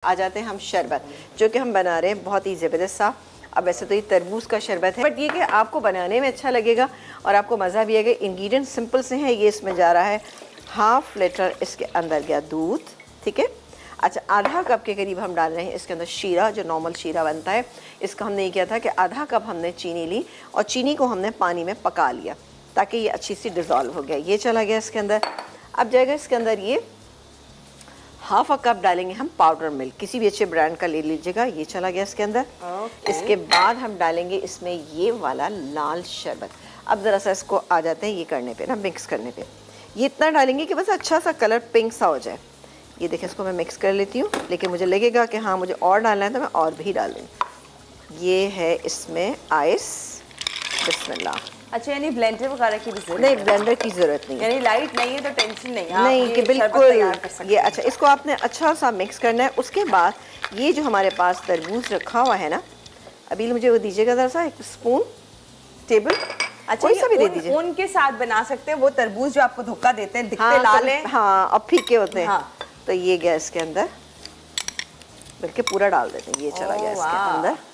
आ जाते हैं हम शरबत, जो कि हम बना रहे हैं बहुत ही ज़बरदस्त सा। अब वैसे तो ये तरबूज का शरबत है, बट ये कि आपको बनाने में अच्छा लगेगा और आपको मज़ा भी आएगा। इंग्रेडिएंट सिंपल से हैं। ये इसमें जा रहा है 1/2 लीटर, इसके अंदर गया दूध, ठीक है। अच्छा, आधा कप के करीब हम डाल रहे हैं इसके अंदर शीरा, जो नॉर्मल शीरा बनता है। इसका हमने ये किया था कि आधा कप हमने चीनी ली और चीनी को हमने पानी में पका लिया ताकि ये अच्छी सी डिज़ोल्व हो गया। ये चला गया इसके अंदर। अब जाएगा इसके अंदर ये 1/2 कप डालेंगे हम पाउडर मिल्क, किसी भी अच्छे ब्रांड का ले लीजिएगा। ये चला गया इसके अंदर। इसके बाद हम डालेंगे इसमें ये वाला लाल शरबत। अब ज़रा सा इसको आ जाते हैं ये करने पे ना, मिक्स करने पे। ये इतना डालेंगे कि बस अच्छा सा कलर पिंक सा हो जाए। ये देखिए, इसको मैं मिक्स कर लेती हूँ, लेकिन मुझे लगेगा कि हाँ मुझे और डालना है तो मैं और भी डाल दूँ। ये है इसमें आइस, बिस्मिल्लाह। अच्छा, यानी ब्लेंडर वगैरह की भी जरूरत नहीं, ब्लेंडर की ज़रूरत नहीं, यानी लाइट नहीं है तो टेंशन नहीं, नहीं कि बिल्कुल ये। अच्छा, इसको आपने अच्छा सा मिक्स करना है। उसके बाद ये जो हमारे पास तरबूज रखा हुआ है ना, अभी मुझे वो दीजिएगा ज़रा सा, 1 स्पून टेबल। अच्छा, कोई सा भी दे दीजिए। उनके साथ बना सकते हैं वो तरबूज जो आपको धोखा देते हैं, दिखते लाल हैं। हाँ, अब फीके होते हैं। हाँ। तो ये गया इसके अंदर, बल्कि पूरा डाल देते हैं। ये चला गया इसके अंदर।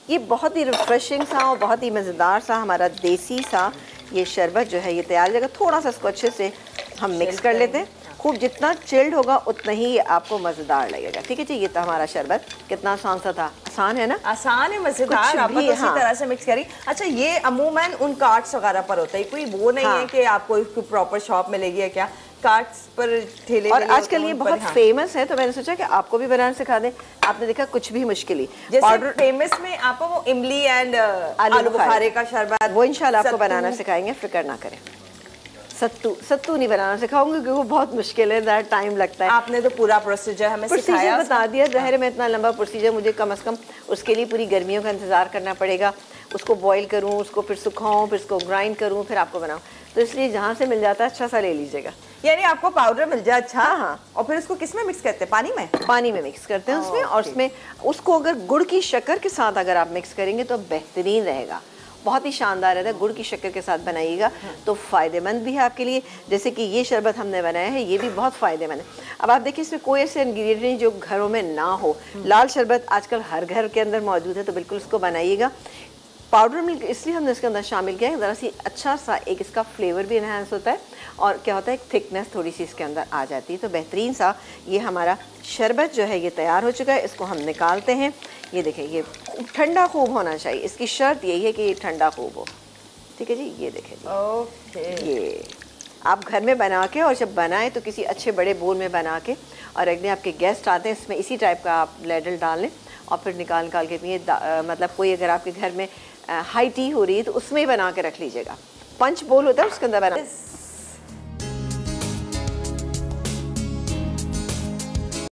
ये बहुत ही रिफ्रेशिंग सा और बहुत ही मज़ेदार सा हमारा देसी सा ये शरबत जो है ये तैयार हो जाएगा। थोड़ा सा इसको अच्छे से हम मिक्स कर लेते हैं। खूब जितना चिल्ड होगा उतना ही ये आपको मज़ेदार लगेगा। ठीक है जी। ये तो हमारा शरबत कितना आसान सा था। आसान है ना? आसान है, मज़ेदार। आप उसी तरह से मिक्स करिए। अच्छा, ये अमूमन उन कार्ट्स वगैरह पर होता है, कोई वो नहीं है कि आपको प्रॉपर शॉप मिलेगी है क्या? कार्ट्स पर ठेले और आजकल ये बहुत फेमस है, तो मैंने सोचा कि आपको भी बनाना सिखा दें। आपने देखा कुछ भी मुश्किल ही, जैसे फेमस में आपको वो इमली एंड आलू बुखारे का शरबत, वो इंशाल्लाह आपको बनाना सिखाएंगे, फिक्र ना करें। सत्तू नहीं बनाना सिखाऊंगी क्योंकि वो बहुत मुश्किल है, ज़्यादा टाइम लगता है। आपने तो पूरा प्रोसीजर हमें सिखाया, बता दिया। ज़ाहिर में इतना लंबा प्रोसीजर मुझे कम से कम उसके लिए पूरी गर्मियों का इंतज़ार करना पड़ेगा। उसको बॉईल करूँ, उसको फिर सुखाऊँ, फिर उसको ग्राइंड करूँ, फिर आपको बनाऊँ। तो इसलिए जहाँ से मिल जाता है अच्छा सा ले लीजिएगा। यानी आपको पाउडर मिल जाए। अच्छा। हाँ। और फिर उसको किस में मिक्स करते हैं? पानी में? पानी में मिक्स करते हैं उसमें। और उसमें उसको अगर गुड़ की शक्कर के साथ अगर आप मिक्स करेंगे तो बेहतरीन रहेगा, बहुत ही शानदार रहता है। गुड़ की शक्कर के साथ बनाइएगा तो फ़ायदेमंद भी है आपके लिए। जैसे कि ये शरबत हमने बनाया है, ये भी बहुत फ़ायदेमंद है। अब आप देखिए, इसमें कोई ऐसे इंग्रेडिएंट नहीं जो घरों में ना हो। लाल शरबत आजकल हर घर के अंदर मौजूद है, तो बिल्कुल इसको बनाइएगा। पाउडर मिल्क इसलिए हमने इसके अंदर शामिल किया है, ज़रा सी अच्छा सा एक इसका फ्लेवर भी इन्हांस होता है और क्या होता है, एक थिकनेस थोड़ी सी इसके अंदर आ जाती है। तो बेहतरीन सा ये हमारा शरबत जो है ये तैयार हो चुका है। इसको हम निकालते हैं। ये देखें, ये ठंडा खूब होना चाहिए। इसकी शर्त यही है कि ये ठंडा खूब हो। ठीक है जी। ये देखें जी। ओके। ये आप घर में बना के, और जब बनाएं तो किसी अच्छे बड़े बोल में बना के, और अगले आपके गेस्ट आते हैं इसमें इसी टाइप का आप लेडल डाल लें और फिर निकाल के पिए। मतलब कोई अगर आपके घर में हाई टी हो रही है तो उसमें ही बना के रख लीजिएगा। पंच बोल होता है उसके अंदर बना।